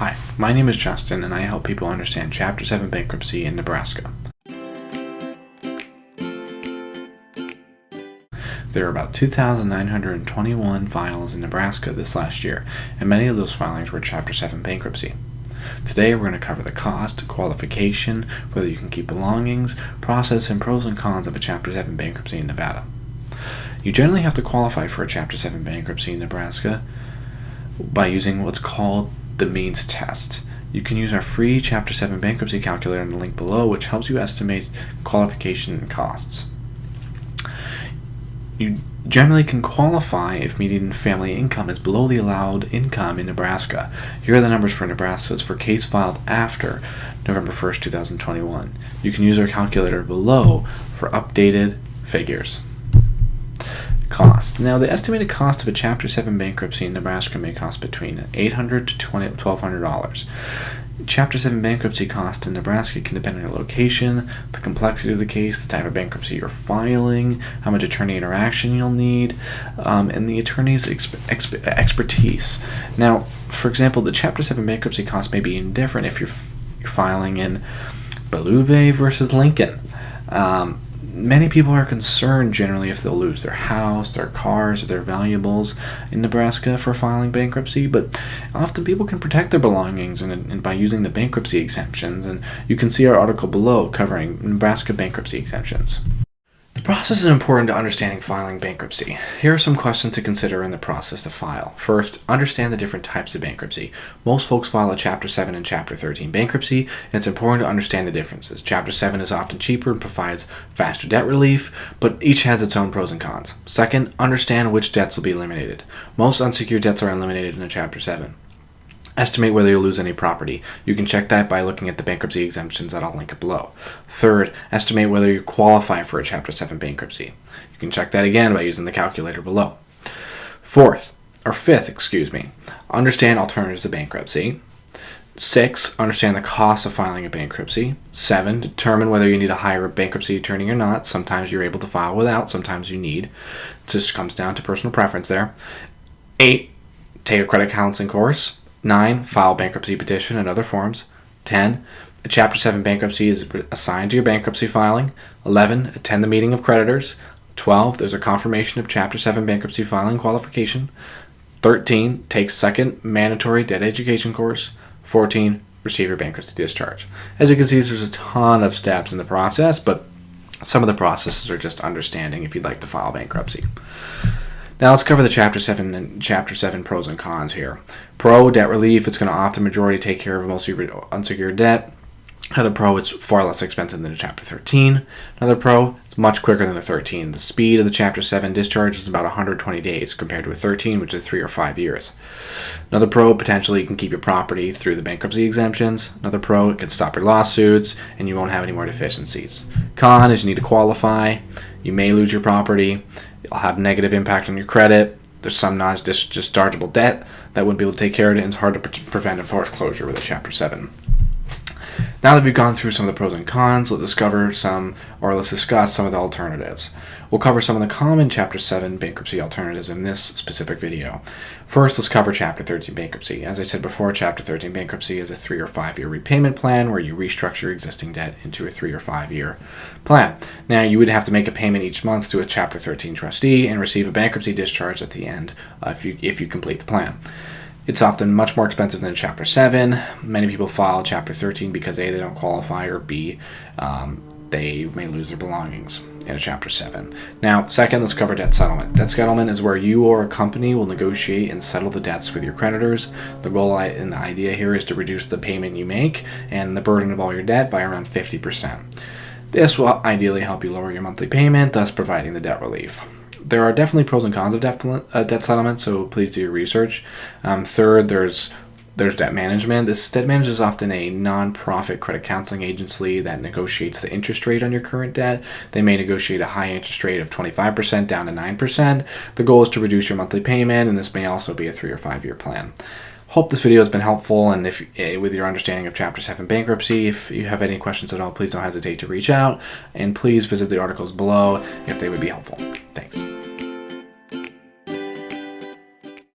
Hi, my name is Justin and I help people understand Chapter 7 bankruptcy in Nebraska. There are about 2,921 files in Nebraska this last year, and many of those filings were Chapter 7 bankruptcy. Today we're going to cover the cost, qualification, whether you can keep belongings, process, and pros and cons of a Chapter 7 bankruptcy in Nevada. You generally have to qualify for a Chapter 7 bankruptcy in Nebraska by using what's called the means test. You can use our free Chapter 7 bankruptcy calculator in the link below, which helps you estimate qualification and costs. You generally can qualify if median family income is below the allowed income in Nebraska. Here are the numbers for Nebraska for case filed after November 1st, 2021. You can use our calculator below for updated figures. Cost. Now, the estimated cost of a Chapter 7 bankruptcy in Nebraska may cost between $800 to $1,200. Chapter 7 bankruptcy cost in Nebraska can depend on your location, the complexity of the case, the type of bankruptcy you're filing, how much attorney interaction you'll need, and the attorney's expertise. Now, for example, the Chapter 7 bankruptcy cost may be different if you're filing in Beluve versus Lincoln. Many people are concerned generally if they'll lose their house, their cars, or their valuables in Nebraska for filing bankruptcy, but often people can protect their belongings and by using the bankruptcy exemptions, and you can see our article below covering Nebraska bankruptcy exemptions. The process is important to understanding filing bankruptcy. Here are some questions to consider in the process to file. First, understand the different types of bankruptcy. Most folks file a Chapter 7 and Chapter 13 bankruptcy, and it's important to understand the differences. Chapter 7 is often cheaper and provides faster debt relief, but each has its own pros and cons. Second, understand which debts will be eliminated. Most unsecured debts are eliminated in a Chapter 7. Estimate whether you'll lose any property. You can check that by looking at the bankruptcy exemptions that I'll link below. Third, estimate whether you qualify for a Chapter 7 bankruptcy. You can check that again by using the calculator below. Fifth, understand alternatives to bankruptcy. 6, understand the cost of filing a bankruptcy. 7, determine whether you need to hire a bankruptcy attorney or not. Sometimes you're able to file without, sometimes you need. It just comes down to personal preference there. 8, take a credit counseling course. 9, file bankruptcy petition and other forms. 10, a Chapter 7 bankruptcy is assigned to your bankruptcy filing. 11, attend the meeting of creditors. 12, there's a confirmation of Chapter 7 bankruptcy filing qualification. 13, take second mandatory debt education course. 14, receive your bankruptcy discharge. As you can see, there's a ton of steps in the process, but some of the processes are just understanding if you'd like to file bankruptcy. Now let's cover the Chapter 7 and Chapter 7 pros and cons here. Pro, debt relief. It's going to often majority take care of most of your unsecured debt. Another pro, it's far less expensive than a Chapter 13. Another pro, it's much quicker than a 13. The speed of the Chapter 7 discharge is about 120 days compared to a 13, which is 3 or 5 years. Another pro, potentially you can keep your property through the bankruptcy exemptions. Another pro, it can stop your lawsuits and you won't have any more deficiencies. Con is you need to qualify. You may lose your property. It'll have negative impact on your credit. There's some non-dischargeable debt that wouldn't be able to take care of it, and it's hard to prevent a foreclosure with a Chapter 7. Now that we've gone through some of the pros and cons, let's discuss some of the alternatives. We'll cover some of the common Chapter 7 bankruptcy alternatives in this specific video. First, let's cover Chapter 13 bankruptcy. As I said before, Chapter 13 bankruptcy is a 3 or 5 year repayment plan where you restructure existing debt into a 3 or 5 year plan. Now, you would have to make a payment each month to a Chapter 13 trustee and receive a bankruptcy discharge at the end if you complete the plan. It's often much more expensive than Chapter 7. Many people file Chapter 13 because A, they don't qualify, or B, they may lose their belongings in a Chapter 7. Now, second, let's cover debt settlement. Debt settlement is where you or a company will negotiate and settle the debts with your creditors. The goal and the idea here is to reduce the payment you make and the burden of all your debt by around 50%. This will ideally help you lower your monthly payment, thus providing the debt relief. There are definitely pros and cons of debt settlement, so please do your research. Third, there's debt management. This debt management is often a non-profit credit counseling agency that negotiates the interest rate on your current debt. They may negotiate a high interest rate of 25% down to 9%. The goal is to reduce your monthly payment, and this may also be a 3 or 5 year plan. Hope this video has been helpful, and if with your understanding of Chapter 7 bankruptcy. If you have any questions at all, please don't hesitate to reach out, and please visit the articles below if they would be helpful. Thanks.